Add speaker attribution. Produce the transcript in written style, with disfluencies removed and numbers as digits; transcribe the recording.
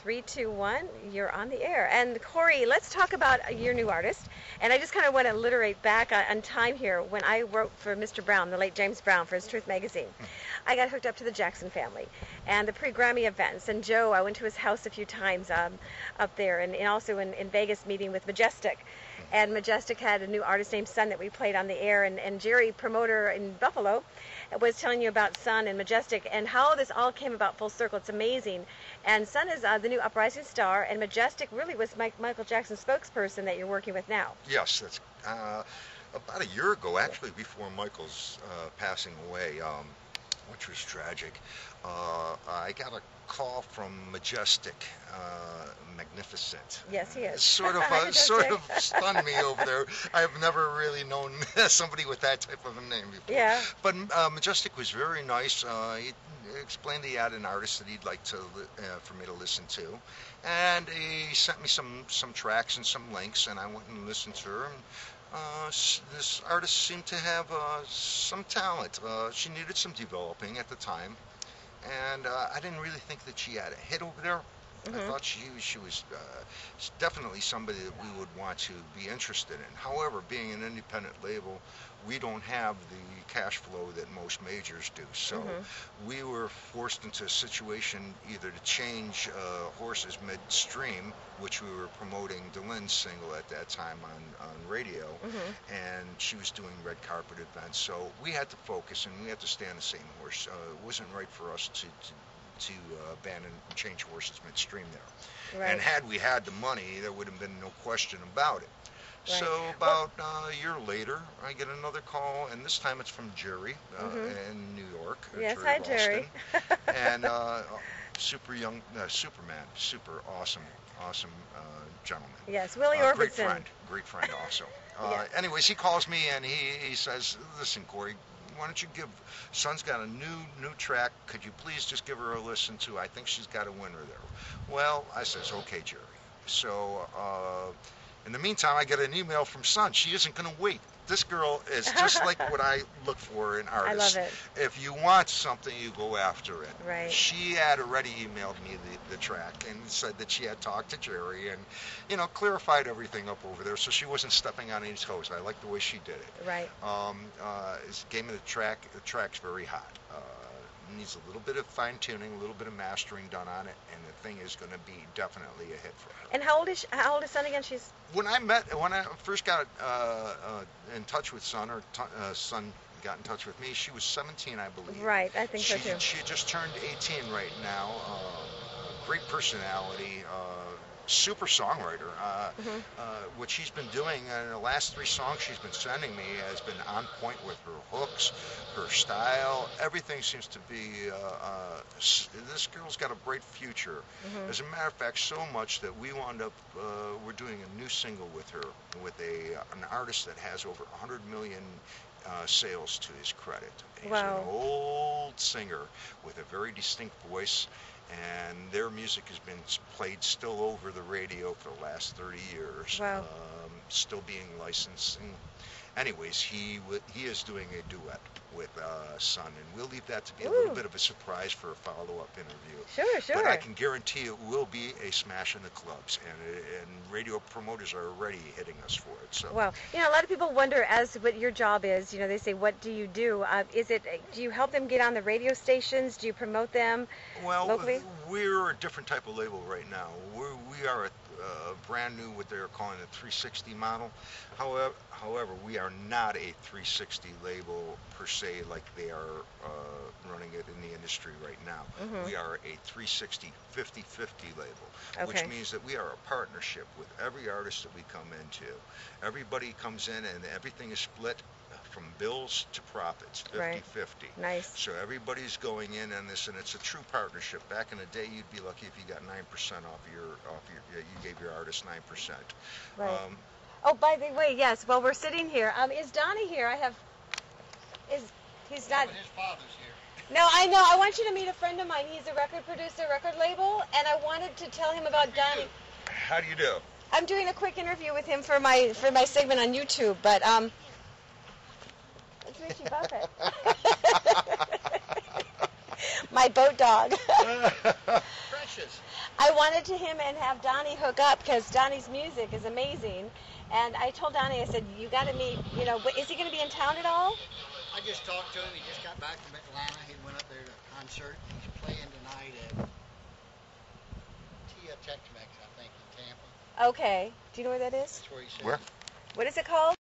Speaker 1: 3, 2, 1, you're on the air. And Cory, let's talk about your new artist. And I just kind of want to alliterate back on time here. When I wrote for Mr. Brown, the late James Brown, for his Truth magazine, I got hooked up to the Jackson family and the pre-Grammy events. And Joe, I went to his house a few times up there, and also in Vegas meeting with Majestic. And Majestic had a new artist named Sun that we played on the air. And Jerry, promoter in Buffalo, was telling you about Sun and Majestic and how this all came about full circle. It's amazing. And Sun is the new uprising star, and Majestic really was Michael Jackson's spokesperson that you're working with now.
Speaker 2: Yes, that's about a year ago, actually, before Michael's passing away, which was tragic. I got a call from Majestic, magnificent.
Speaker 1: Yes, he is.
Speaker 2: Sort of stunned me over there. I have never really known somebody with that type of a name before.
Speaker 1: Yeah.
Speaker 2: But Majestic was very nice. He explained he had an artist that he'd like to for me to listen to, and he sent me some tracks and some links, and I went and listened to her. And, this artist seemed to have some talent. She needed some developing at the time, and I didn't really think that she had a hit over there. I thought she was definitely somebody that we would want to be interested in. However, being an independent label, we don't have the cash flow that most majors do. So we were forced into a situation either to change horses midstream, which we were promoting Delenn's single at that time on radio, and she was doing red carpet events. So we had to focus, and we had to stay on the same horse. It wasn't right for us to abandon and change horses midstream there. Right. And had we had the money, there would have been no question about it. Right. So about a year later, I get another call, and this time it's from Jerry in New York.
Speaker 1: Yes, hi Jerry.
Speaker 2: And super young, Superman, super awesome gentleman.
Speaker 1: Yes, Willie Orbison.
Speaker 2: Great friend also. Anyways, he calls me and he says, "Listen, Cory, why don't you give Sun's got a new track, could you please just give her a listen to? I think she's got a winner there." Well, I says, "Okay, Jerry." So in the meantime, I get an email from Sun. She isn't going to wait. This girl is just like what I look for in artists.
Speaker 1: I love it.
Speaker 2: If you want something, you go after it.
Speaker 1: Right.
Speaker 2: She had already emailed me the track and said that she had talked to Jerry and, clarified everything up over there, so she wasn't stepping on any toes. I like the way she did it.
Speaker 1: Right.
Speaker 2: Gave me the track. The track's very hot. Needs a little bit of fine-tuning, a little bit of mastering done on it, and the thing is going to be definitely a hit for her.
Speaker 1: And how old is Sun again? She's
Speaker 2: when I first got in touch with Sun, or Sun got in touch with me, she was 17, I believe.
Speaker 1: Right, I think so too.
Speaker 2: She just turned 18 right now. Great personality. Super songwriter. What she's been doing in the last 3 songs she's been sending me has been on point with her hooks, her style. Everything seems to be. This girl's got a bright future. As a matter of fact, so much that we wound up. We're doing a new single with her, with an artist that has over 100 million. Sales to his credit. He's an old singer with a very distinct voice, and their music has been played still over the radio for the last 30 years.
Speaker 1: Wow.
Speaker 2: Still being licensed. And anyways, he is doing a duet with Sun, and we'll leave that to be a little bit of a surprise for a follow-up interview.
Speaker 1: Sure.
Speaker 2: But I can guarantee it will be a smash in the clubs, and radio promoters are already hitting us for it. So.
Speaker 1: Well, a lot of people wonder as to what your job is. They say, what do you do? Do you help them get on the radio stations? Do you promote them locally?
Speaker 2: We're a different type of label right now. We are a brand new, what they're calling a 360 model. However, we are not a 360 label per se like they are running it in the industry right now. We are a 360 50-50 label, which means that we are a partnership with every artist that we come into. Everybody comes in and everything is split from bills to profits, 50-50.
Speaker 1: Right. Nice.
Speaker 2: So everybody's going in on this, and it's a true partnership. Back in the day, you'd be lucky if you got 9% off your you gave your artist 9%.
Speaker 1: Right. Oh, by the way, yes. While we're sitting here, is Donnie here? He's not.
Speaker 3: His father's here.
Speaker 1: No, I know. I want you to meet a friend of mine. He's a record producer, record label, and I wanted to tell him about Donnie.
Speaker 2: How do you do?
Speaker 1: I'm doing a quick interview with him for my segment on YouTube, but it's Richie Buffett. My boat dog.
Speaker 3: wishes.
Speaker 1: I wanted to him and have Donnie hook up because Donnie's music is amazing. And I told Donnie, I said, you got to meet, you know, is he going to be in town at all?
Speaker 3: I just talked to him. He just got back from Atlanta. He went up there to a concert. He's playing tonight at Tex-Mex, I think, in Tampa.
Speaker 1: Okay. Do you know where that is?
Speaker 3: That's where he said.
Speaker 2: Where?
Speaker 1: What is it called?